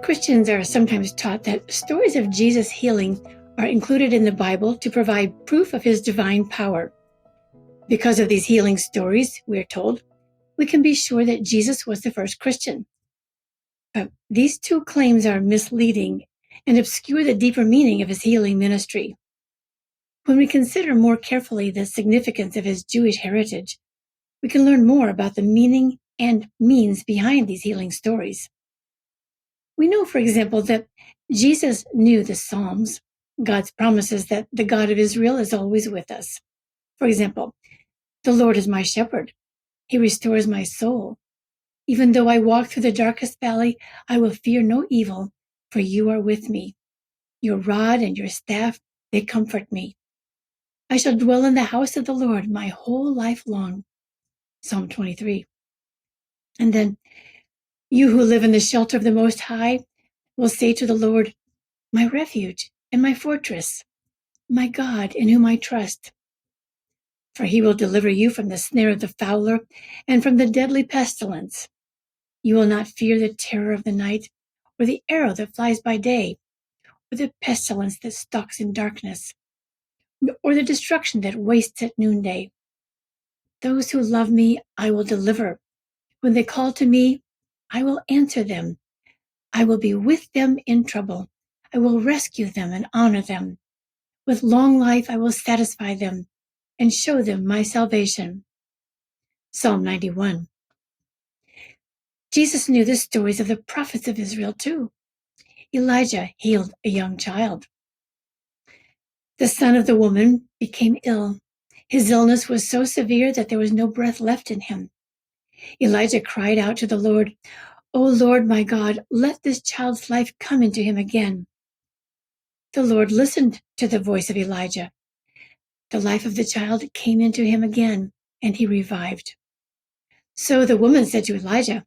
Christians are sometimes taught that stories of Jesus' healing are included in the Bible to provide proof of his divine power. Because of these healing stories, we're told, we can be sure that Jesus was the first Christian. But these two claims are misleading and obscure the deeper meaning of his healing ministry. When we consider more carefully the significance of his Jewish heritage, we can learn more about the meaning and means behind these healing stories. We know, for example, that Jesus knew the Psalms, God's promises that the God of Israel is always with us. For example, the Lord is my shepherd. He restores my soul. Even though I walk through the darkest valley, I will fear no evil, for you are with me. Your rod and your staff, they comfort me. I shall dwell in the house of the Lord my whole life long. Psalm 23. And then, you who live in the shelter of the Most High will say to the Lord, my refuge and my fortress, my God in whom I trust. For he will deliver you from the snare of the fowler and from the deadly pestilence. You will not fear the terror of the night, or the arrow that flies by day, or the pestilence that stalks in darkness, or the destruction that wastes at noonday. Those who love me, I will deliver. When they call to me, I will answer them. I will be with them in trouble. I will rescue them and honor them. With long life I will satisfy them and show them my salvation. Psalm 91. Jesus knew the stories of the prophets of Israel too. Elijah healed a young child. The son of the woman became ill. His illness was so severe that there was no breath left in him. Elijah cried out to the Lord, O Lord my God, let this child's life come into him again. The Lord listened to the voice of Elijah. The life of the child came into him again, and he revived. So the woman said to Elijah,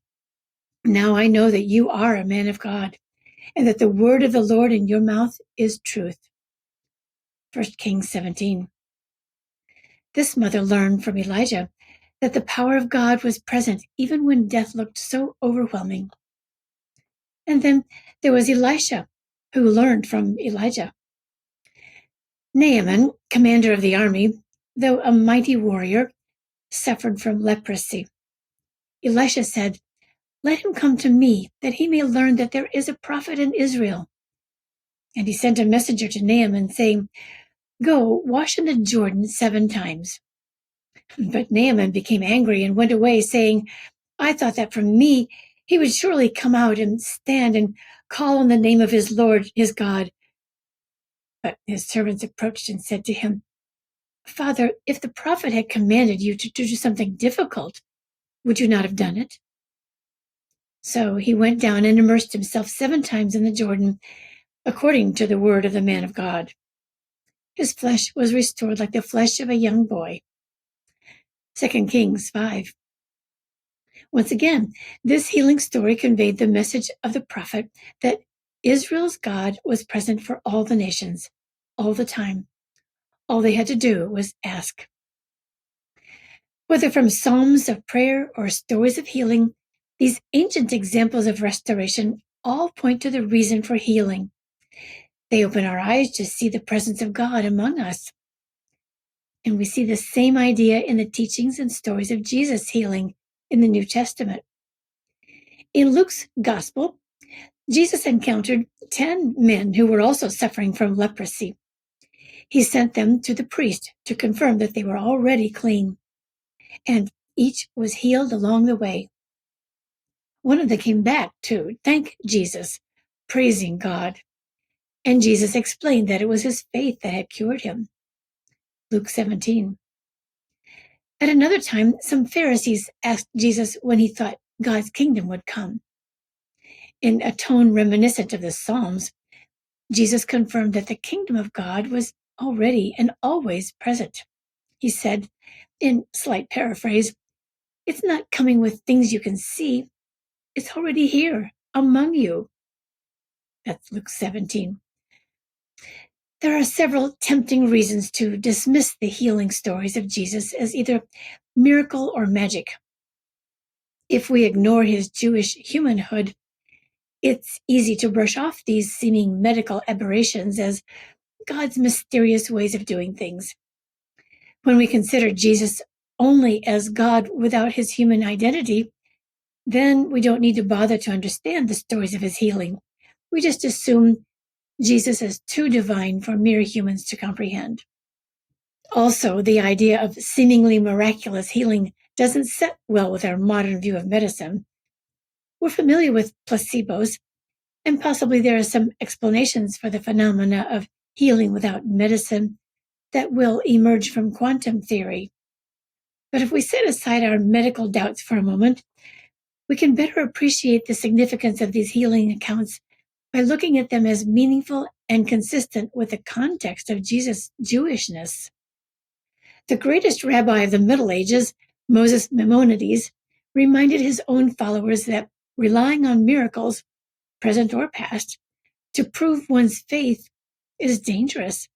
now I know that you are a man of God, and that the word of the Lord in your mouth is truth. 1 Kings 17. This mother learned from Elijah that the power of God was present even when death looked so overwhelming. And then there was Elisha, who learned from Elijah. Naaman, commander of the army, though a mighty warrior, suffered from leprosy. Elisha said, let him come to me, that he may learn that there is a prophet in Israel. And he sent a messenger to Naaman, saying, go, wash in the Jordan 7 times. But Naaman became angry and went away, saying, I thought that from me he would surely come out and stand and call on the name of his Lord, his God. But his servants approached and said to him, Father, if the prophet had commanded you to do something difficult, would you not have done it? So he went down and immersed himself 7 times in the Jordan, according to the word of the man of God. His flesh was restored like the flesh of a young boy. 2 Kings 5. Once again, this healing story conveyed the message of the prophet that Israel's God was present for all the nations, all the time. All they had to do was ask. Whether from psalms of prayer or stories of healing, these ancient examples of restoration all point to the reason for healing. They open our eyes to see the presence of God among us. And we see the same idea in the teachings and stories of Jesus' healing in the New Testament. In Luke's Gospel, Jesus encountered 10 men who were also suffering from leprosy. He sent them to the priest to confirm that they were already clean, and each was healed along the way. One of them came back to thank Jesus, praising God, and Jesus explained that it was his faith that had cured him. Luke 17. At another time, some Pharisees asked Jesus when he thought God's kingdom would come. In a tone reminiscent of the Psalms, Jesus confirmed that the kingdom of God was already and always present. He said, in slight paraphrase, it's not coming with things you can see. It's already here, among you. That's Luke 17. There are several tempting reasons to dismiss the healing stories of Jesus as either miracle or magic. If we ignore his Jewish humanhood, It's easy to brush off these seeming medical aberrations as God's mysterious ways of doing things. When we consider Jesus only as God without his human identity, then we don't need to bother to understand the stories of his healing. We just assume Jesus is too divine for mere humans to comprehend. Also, the idea of seemingly miraculous healing doesn't set well with our modern view of medicine. We're familiar with placebos, and possibly there are some explanations for the phenomena of healing without medicine that will emerge from quantum theory. But if we set aside our medical doubts for a moment, we can better appreciate the significance of these healing accounts by looking at them as meaningful and consistent with the context of Jesus' Jewishness. The greatest rabbi of the Middle Ages, Moses Maimonides, reminded his own followers that relying on miracles, present or past, to prove one's faith is dangerous,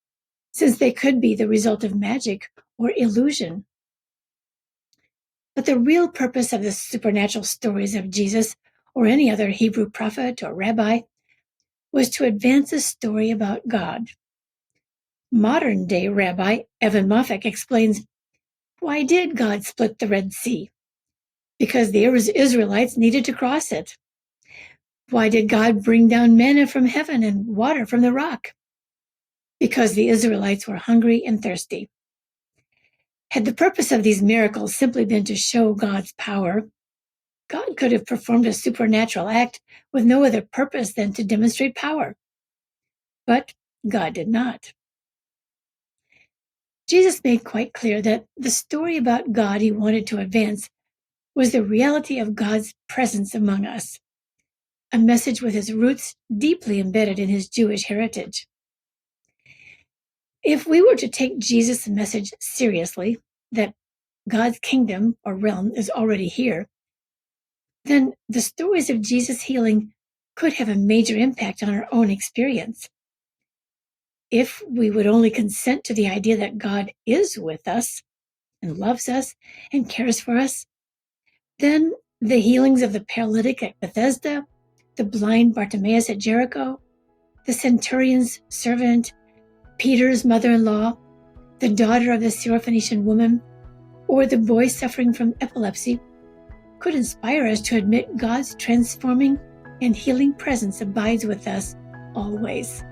since they could be the result of magic or illusion. But the real purpose of the supernatural stories of Jesus or any other Hebrew prophet or rabbi was to advance a story about God. Modern-day Rabbi Evan Moffat explains, why did God split the Red Sea? Because the Israelites needed to cross it. Why did God bring down manna from heaven and water from the rock? Because the Israelites were hungry and thirsty. Had the purpose of these miracles simply been to show God's power, God could have performed a supernatural act with no other purpose than to demonstrate power. But God did not. Jesus made quite clear that the story about God he wanted to advance was the reality of God's presence among us, a message with his roots deeply embedded in his Jewish heritage. If we were to take Jesus' message seriously, that God's kingdom or realm is already here, then the stories of Jesus' healing could have a major impact on our own experience. If we would only consent to the idea that God is with us and loves us and cares for us, then the healings of the paralytic at Bethesda, the blind Bartimaeus at Jericho, the centurion's servant, Peter's mother-in-law, the daughter of the Syrophoenician woman, or the boy suffering from epilepsy could inspire us to admit God's transforming and healing presence abides with us always.